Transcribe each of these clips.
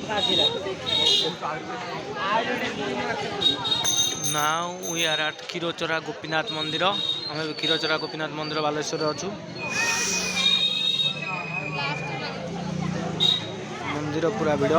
Now we are at Kshirochora Gopinath Mandir. ଆମେ କ୍ଷୀରଚୋରା ଗୋପୀନାଥ ମନ୍ଦିର ବାଲେଶ୍ୱରରେ ଅଛୁ। ମନ୍ଦିର ପୁରା ଭିଡ଼।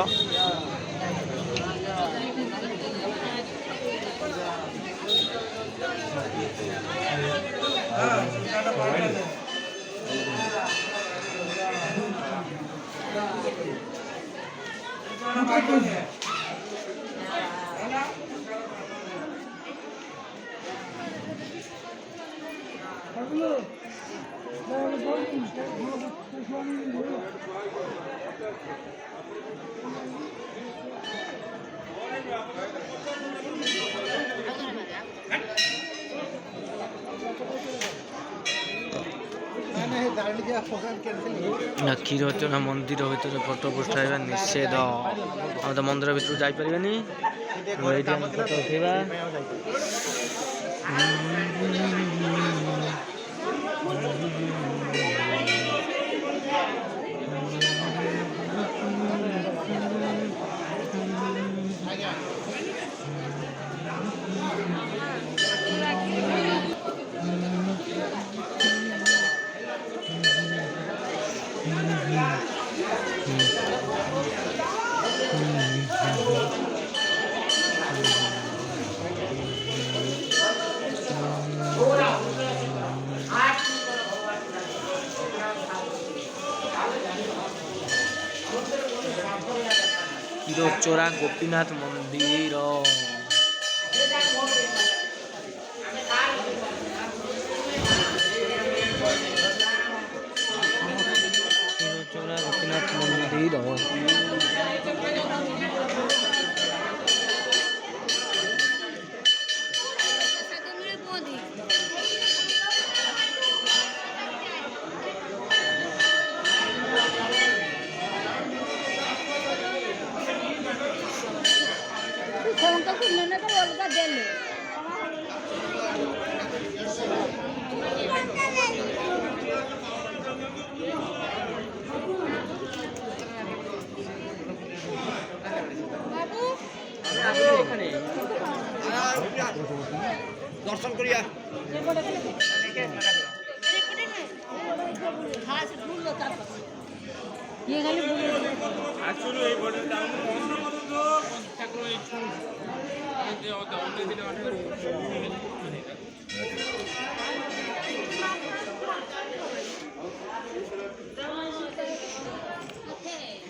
କ୍ଷୀରଚୋରା ମନ୍ଦିର ଭିତରେ ଫଟୋ ଉଠାଇବା ନିଷେଧ। ଆମେ ତ ମନ୍ଦିର ଭିତରକୁ ଯାଇପାରିବାନି। ଏଇଠି ଆମେ ଫଟୋ ଉଠାଇବା। କ୍ଷୀରଚୋରା ଗୋପୀନାଥ ମନ୍ଦିର। କ୍ଷୀରଚୋରା ଗୋପୀନାଥ ମନ୍ଦିର। दर्शन करिया ये खाली एक्चुअली এই বড় টাউন বন্ধ করুন তো ঠাকুর একটু যে অন্য দিনে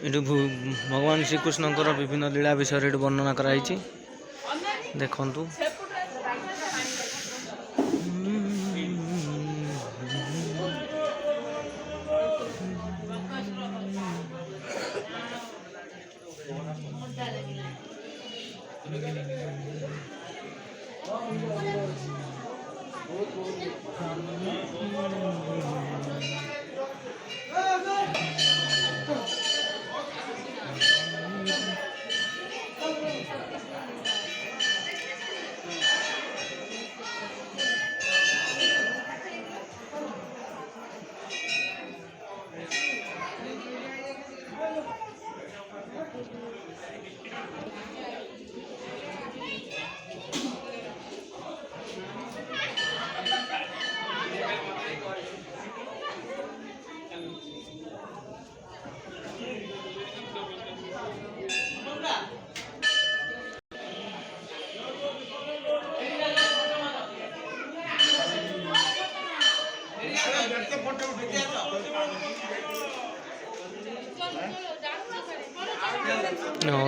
ଏଠୁ ଭଗବାନ ଶ୍ରୀକୃଷ୍ଣଙ୍କର ବିଭିନ୍ନ ଲୀଳା ବିଷୟରେ ଏଠି ବର୍ଣ୍ଣନା କରାଯାଇଛି। ଦେଖନ୍ତୁ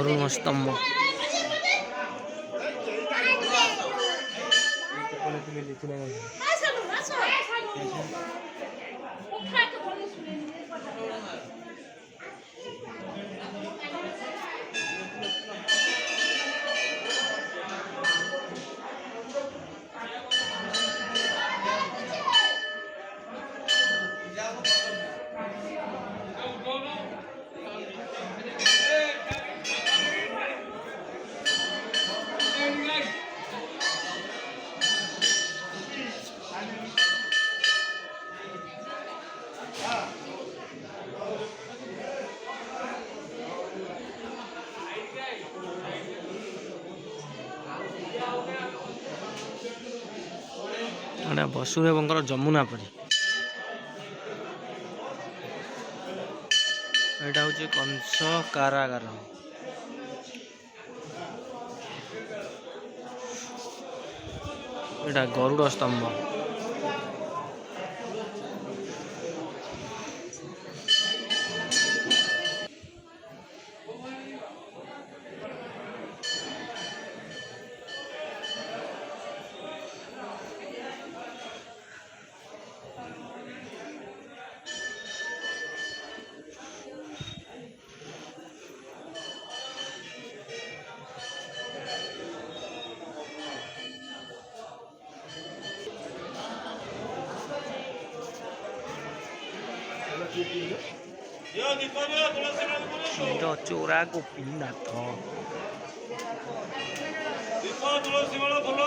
ଅରୁଣ ସ୍ତମ୍ଭ। ଏଇଟା ବସୁଦେବଙ୍କର ଯମୁନା ପରି। ଏଇଟା ହେଉଛି କଂସ କାରାଗାର। ଏଇଟା ଗରୁଡ଼ ସ୍ତମ୍ଭ। କ୍ଷୀର ଚୋରା ଗୋପୀନାଥ। ଦୀପ ତୁଳସୀ ମାଳ ଫୁଲ